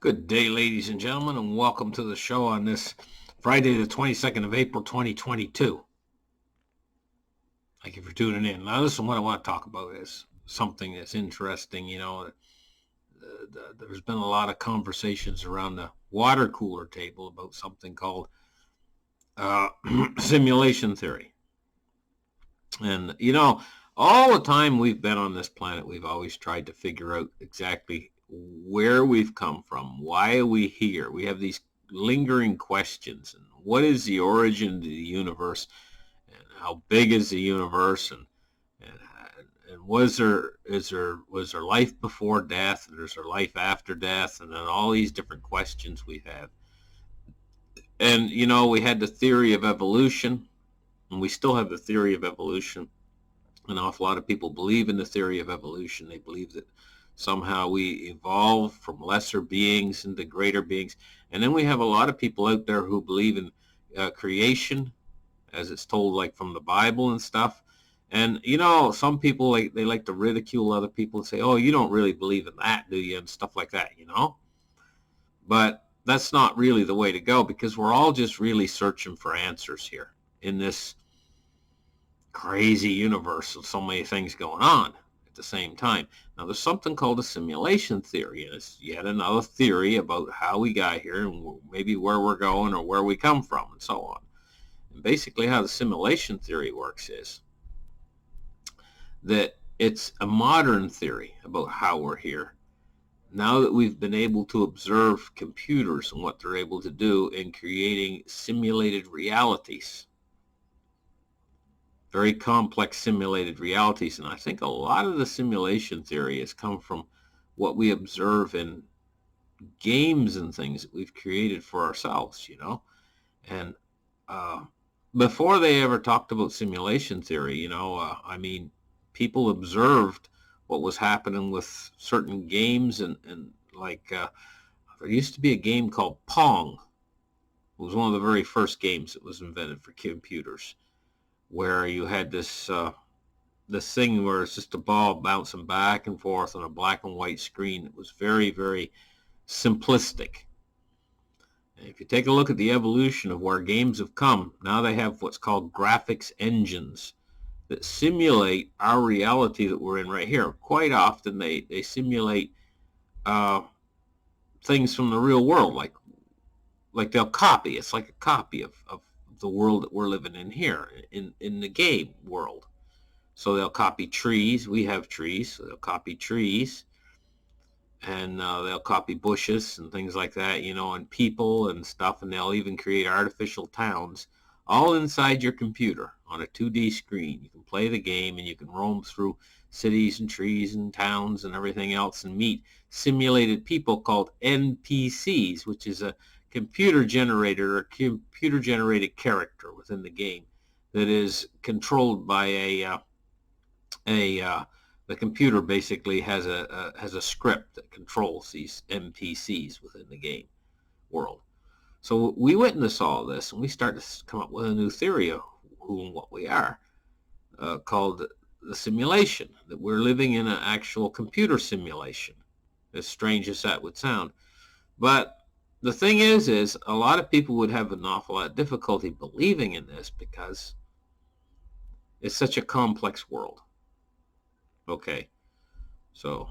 Good day, ladies and gentlemen, and welcome to the show on this Friday, the 22nd of April, 2022. Thank you for tuning in. Now, listen, what I want to talk about is something that's interesting. There's been a lot of conversations around the water cooler table about something called simulation theory. And, all the time we've been on this planet, we've always tried to figure out exactly where we've come from. Why are we here? We have these lingering questions. And what is the origin of the universe? And how big is the universe? And was there life before death? And is there life after death? And then all these different questions we have. And, we had the theory of evolution, and we still have the theory of evolution. An awful lot of people believe in the theory of evolution. They believe that somehow we evolve from lesser beings into greater beings. And then we have a lot of people out there who believe in creation, as it's told, like from the Bible and stuff. And, some people, they like to ridicule other people and say, oh, you don't really believe in that, do you? And stuff like that, But that's not really the way to go, because we're all just really searching for answers here in this crazy universe with so many things going on at the same time. Now, there's something called a simulation theory, and it's yet another theory about how we got here and maybe where we're going or where we come from and so on. And basically how the simulation theory works is that it's a modern theory about how we're here. Now that we've been able to observe computers and what they're able to do in creating simulated realities, very complex simulated realities. And I think a lot of the simulation theory has come from what we observe in games and things that we've created for ourselves, And before they ever talked about simulation theory, people observed what was happening with certain games and there used to be a game called Pong. It was one of the very first games that was invented for computers, where you had this thing where it's just a ball bouncing back and forth on a black and white screen. It was very, very simplistic. And if you take a look at the evolution of where games have come, now they have what's called graphics engines that simulate our reality that we're in right here. Quite often they simulate things from the real world, like they'll copy. It's like a copy of the world that we're living in here in the game world. So they'll copy trees. We have trees, so they'll copy trees, and they'll copy bushes and things like that, and people and stuff, and they'll even create artificial towns all inside your computer on a 2D screen. You can play the game and you can roam through cities and trees and towns and everything else and meet simulated people called NPCs, which is a computer generated character within the game that is controlled by the computer. Basically has a script that controls these NPCs within the game world. So we witness all this, and we start to come up with a new theory of who and what we are, called the simulation, that we're living in an actual computer simulation, as strange as that would sound. But the thing is a lot of people would have an awful lot of difficulty believing in this because it's such a complex world. Okay, so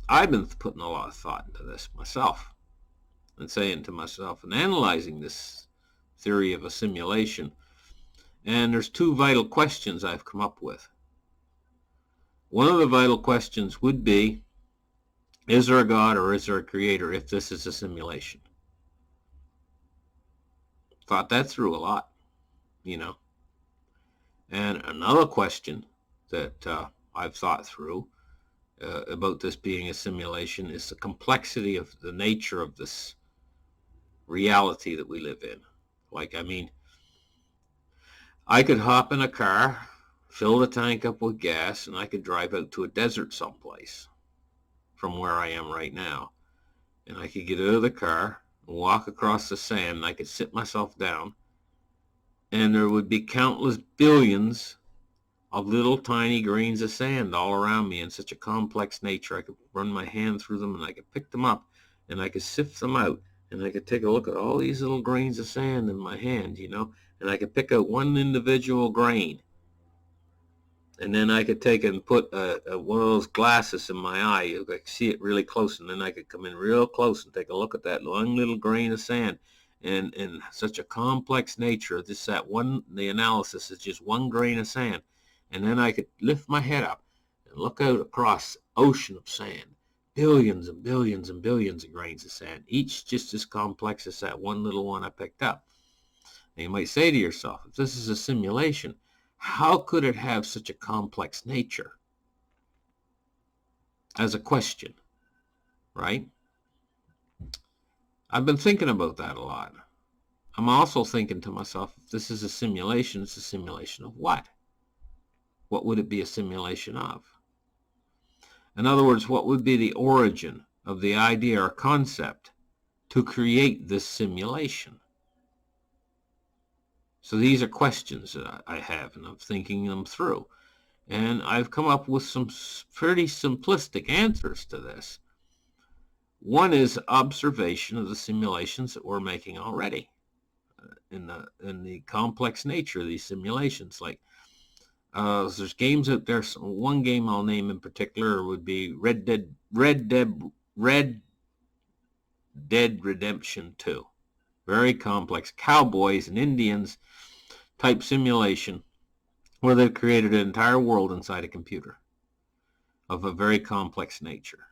I've been putting a lot of thought into this myself and saying to myself and analyzing this theory of a simulation. And there's two vital questions I've come up with. One of the vital questions would be, is there a God or is there a creator if this is a simulation? Thought that through a lot, And another question that I've thought through about this being a simulation is the complexity of the nature of this reality that we live in. I could hop in a car, fill the tank up with gas, and I could drive out to a desert someplace from where I am right now. And I could get out of the car and walk across the sand, and I could sit myself down, and there would be countless billions of little tiny grains of sand all around me in such a complex nature. I could run my hand through them and I could pick them up and I could sift them out, and I could take a look at all these little grains of sand in my hand, and I could pick out one individual grain. And then I could take and put one of those glasses in my eye. You could see it really close, and then I could come in real close and take a look at that one little grain of sand. And such a complex nature, the analysis is just one grain of sand. And then I could lift my head up and look out across the ocean of sand, billions and billions and billions of grains of sand, each just as complex as that one little one I picked up. And you might say to yourself, if this is a simulation, how could it have such a complex nature? As a question, right? I've been thinking about that a lot. I'm also thinking to myself, if this is a simulation, it's a simulation of what? What would it be a simulation of? In other words, what would be the origin of the idea or concept to create this simulation? So these are questions that I have, and I'm thinking them through. And I've come up with some pretty simplistic answers to this. One is observation of the simulations that we're making already, in the complex nature of these simulations. Like there's games out there. One game I'll name in particular would be Red Dead Redemption 2. Very complex cowboys and Indians type simulation where they've created an entire world inside a computer of a very complex nature.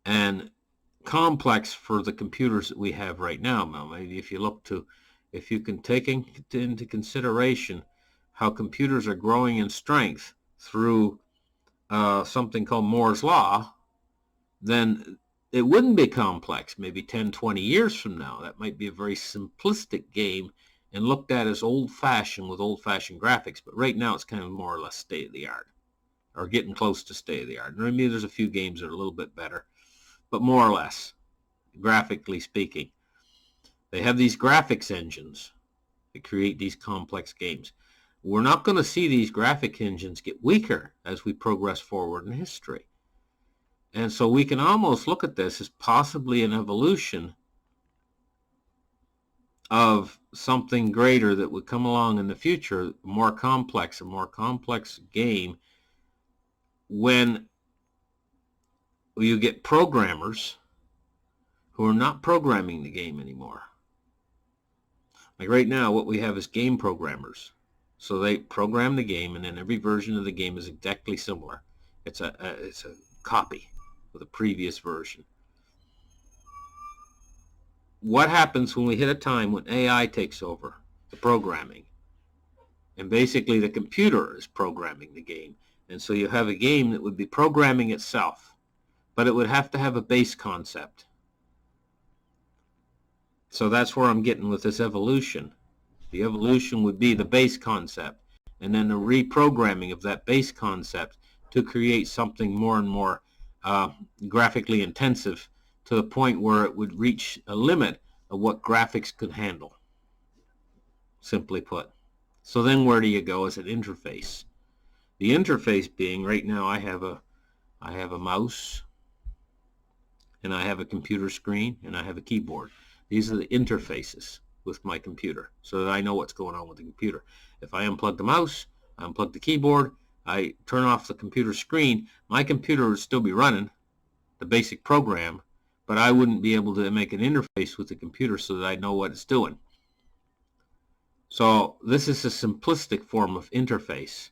And complex for the computers that we have right now. Now, maybe if you can take into consideration how computers are growing in strength through something called Moore's Law, then it wouldn't be complex. Maybe 10, 20 years from now, that might be a very simplistic game and looked at as old-fashioned with old-fashioned graphics. But right now, it's kind of more or less state-of-the-art, or getting close to state-of-the-art. Maybe there's a few games that are a little bit better, but more or less, graphically speaking. They have these graphics engines that create these complex games. We're not going to see these graphic engines get weaker as we progress forward in history. And so we can almost look at this as possibly an evolution of something greater that would come along in the future, a more complex game, when you get programmers who are not programming the game anymore. Like right now, what we have is game programmers. So they program the game, and then every version of the game is exactly similar. It's a copy of the previous version. What happens when we hit a time when AI takes over the programming? And basically the computer is programming the game. And so you have a game that would be programming itself, but it would have to have a base concept. So that's where I'm getting with this evolution. The evolution would be the base concept, and then the reprogramming of that base concept to create something more and more graphically intensive, to the point where it would reach a limit of what graphics could handle, simply put. So then where do you go as an interface? The interface being, right now I have a mouse, and I have a computer screen, and I have a keyboard. These are the interfaces with my computer, so that I know what's going on with the computer. If I unplug the mouse, I unplug the keyboard, I turn off the computer screen, my computer would still be running the basic program, but I wouldn't be able to make an interface with the computer so that I know what it's doing. So this is a simplistic form of interface.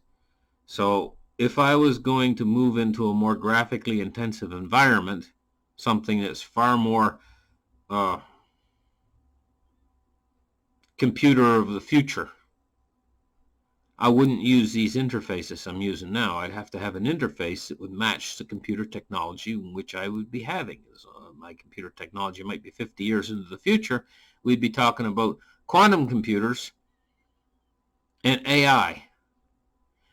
So if I was going to move into a more graphically intensive environment, something that's far more computer of the future, I wouldn't use these interfaces I'm using now. I'd have to have an interface that would match the computer technology in which I would be having. So my computer technology might be 50 years into the future. We'd be talking about quantum computers and AI,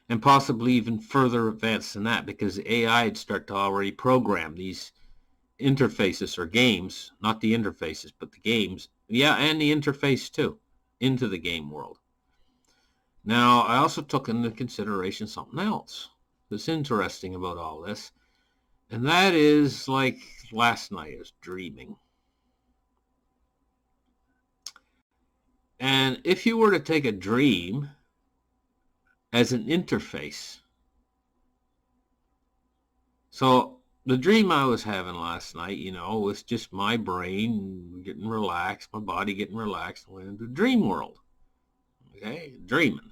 and possibly even further advanced than that, because the AI would start to already program these interfaces or games, not the interfaces, but the games, yeah, and the interface too, into the game world. Now, I also took into consideration something else that's interesting about all this, and that is, like, last night. I was dreaming. And if you were to take a dream as an interface, so the dream I was having last night, was just my brain getting relaxed, my body getting relaxed, went into the dream world. Okay, dreaming.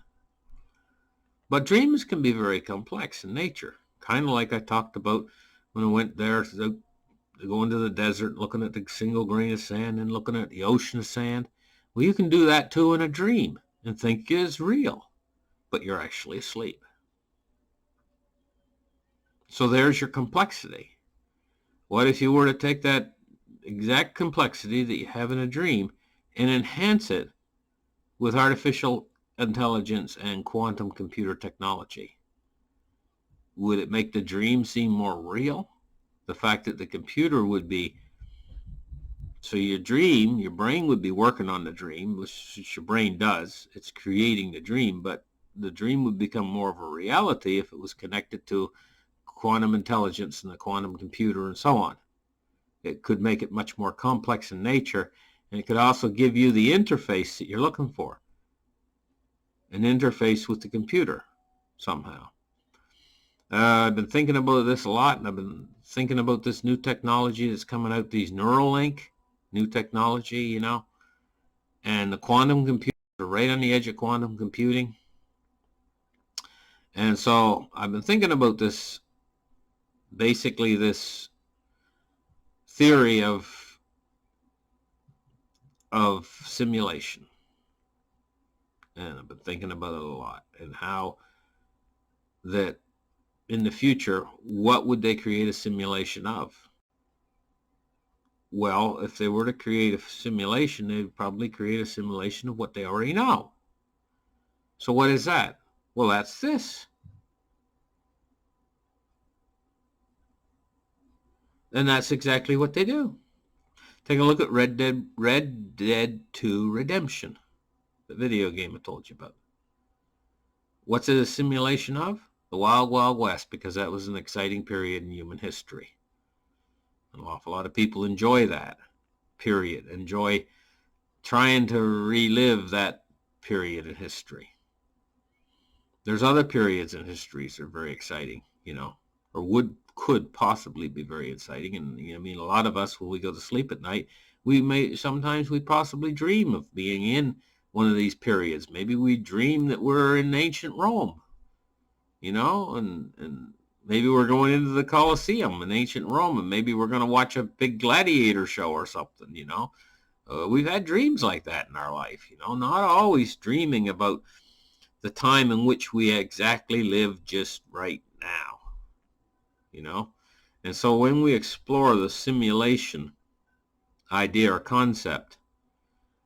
But dreams can be very complex in nature, kind of like I talked about when I went there to go into the desert, looking at the single grain of sand and looking at the ocean of sand. Well, you can do that too in a dream and think it's real, but you're actually asleep. So there's your complexity. What if you were to take that exact complexity that you have in a dream and enhance it with artificial intelligence and quantum computer technology? Would it make the dream seem more real? The fact that the computer would be, so your brain would be working on the dream, which your brain does. It's creating the dream, but the dream would become more of a reality if it was connected to quantum intelligence and the quantum computer and so on. It could make it much more complex in nature, and it could also give you the interface that you're looking for, an interface with the computer somehow. I've been thinking about this a lot, and I've been thinking about this new technology that's coming out, these Neuralink, new technology, and the quantum computer, right on the edge of quantum computing. And so I've been thinking about this, basically this theory of simulation. And I've been thinking about it a lot, and how that in the future, what would they create a simulation of? Well, if they were to create a simulation, they'd probably create a simulation of what they already know. So what is that? Well, that's this. And that's exactly what they do. Take a look at Red Dead 2 Redemption, the video game I told you about. What's it a simulation of? The Wild Wild West, because that was an exciting period in human history. An awful lot of people enjoy that period, enjoy trying to relive that period in history. There's other periods in history that are very exciting, or could possibly be very exciting. And a lot of us, when we go to sleep at night, we possibly dream of being in one of these periods. Maybe we dream that we're in ancient Rome, and maybe we're going into the Colosseum in ancient Rome, and maybe we're going to watch a big gladiator show or something, We've had dreams like that in our life, not always dreaming about the time in which we exactly live just right now, And so when we explore the simulation idea or concept,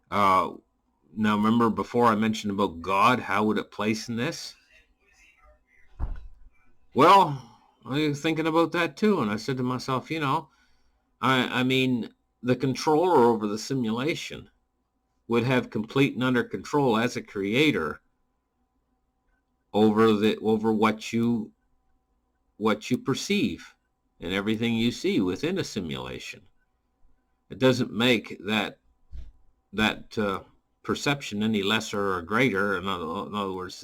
now remember before I mentioned about God, how would it place in this? Well, I was thinking about that too, and I said to myself, I mean, the controller over the simulation would have complete and utter control as a creator over what you perceive and everything you see within a simulation. It doesn't make that perception any lesser or greater. In other words,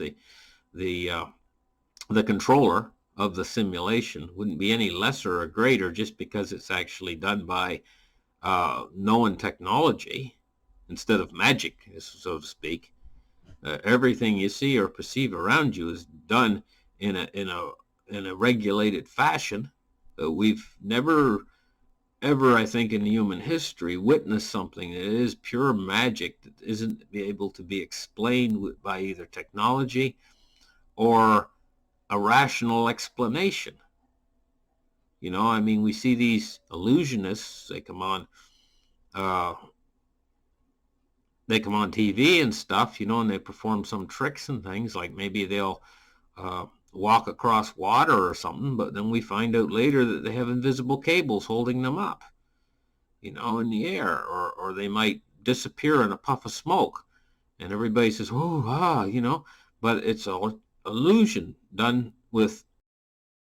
the controller of the simulation wouldn't be any lesser or greater just because it's actually done by known technology instead of magic, so to speak. Everything you see or perceive around you is done in a regulated fashion. We've never ever, I think, in human history witnessed something that is pure magic that isn't able to be explained by either technology or a rational explanation. We see these illusionists, they come on TV and stuff, and they perform some tricks and things, like maybe they'll walk across water or something, but then we find out later that they have invisible cables holding them up, in the air, or they might disappear in a puff of smoke, and everybody says, but it's all illusion done with,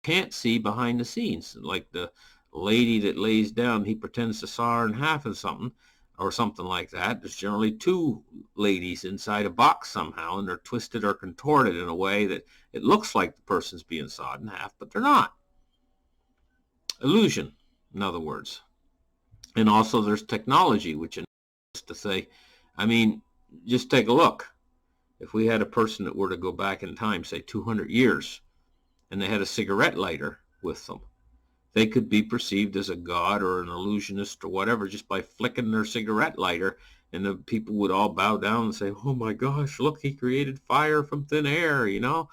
can't see behind the scenes, like the lady that lays down, he pretends to saw her in half or something like that. There's generally two ladies inside a box somehow, and they're twisted or contorted in a way that it looks like the person's being sawed in half, but they're not. Illusion, in other words. And also there's technology, which is to say, I mean, just take a look. If we had a person that were to go back in time, say 200 years, and they had a cigarette lighter with them, they could be perceived as a god or an illusionist or whatever just by flicking their cigarette lighter, and the people would all bow down and say, oh my gosh, look, he created fire from thin air, you know.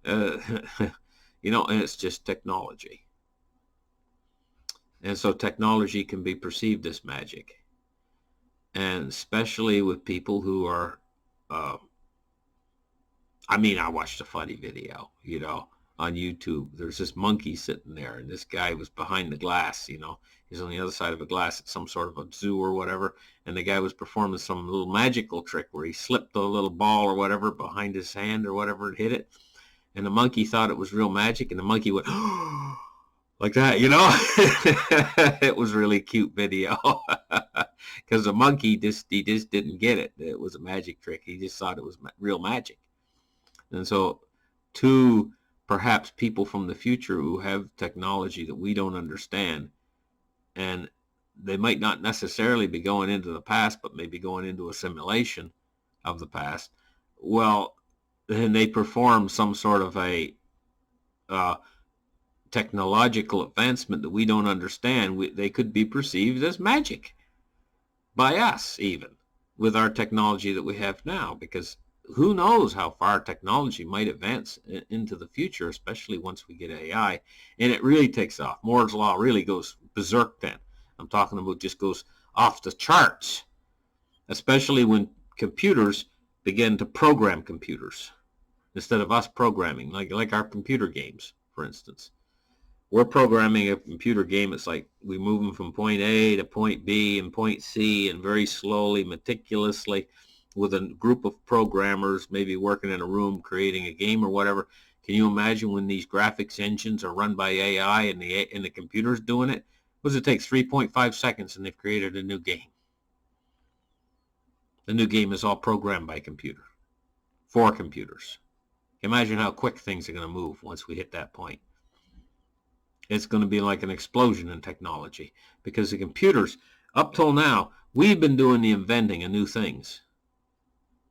You know, and it's just technology. And so technology can be perceived as magic. And especially with people who are, I mean, I watched a funny video, you know, on YouTube. There's this monkey sitting there, and this guy was behind the glass, you know. He's on the other side of a glass at some sort of a zoo or whatever, and the guy was performing some little magical trick where he slipped a little ball or whatever behind his hand or whatever and hit it. And the monkey thought it was real magic, and the monkey went, like that, you know. It was really cute video. Because the monkey he just didn't get it. It was a magic trick. He just thought it was real magic. And so to perhaps people from the future who have technology that we don't understand, and they might not necessarily be going into the past, but maybe going into a simulation of the past, well, then they perform some sort of a technological advancement that we don't understand. They could be perceived as magic by us, even with our technology that we have now, because who knows how far technology might advance into the future, especially once we get AI, and it really takes off. Moore's law really goes berserk then. I'm talking about just goes off the charts, especially when computers begin to program computers instead of us programming, like our computer games, for instance. We're programming a computer game. It's like we move them from point A to point B and point C, and very slowly, meticulously, with a group of programmers maybe working in a room creating a game or whatever. Can you imagine when these graphics engines are run by AI and the computer's doing it? What does it take? 3.5 seconds and they've created a new game. The new game is all programmed by computer, for computers. Imagine how quick things are going to move once we hit that point. It's going to be like an explosion in technology, because the computers, up till now, we've been doing the inventing of new things.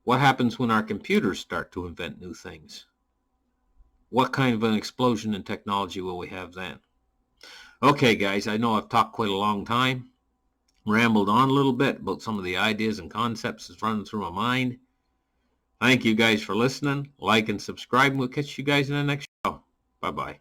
What happens when our computers start to invent new things? What kind of an explosion in technology will we have then? Okay, guys, I know I've talked quite a long time, rambled on a little bit about some of the ideas and concepts that's running through my mind. Thank you guys for listening. Like and subscribe, and we'll catch you guys in the next show. Bye-bye.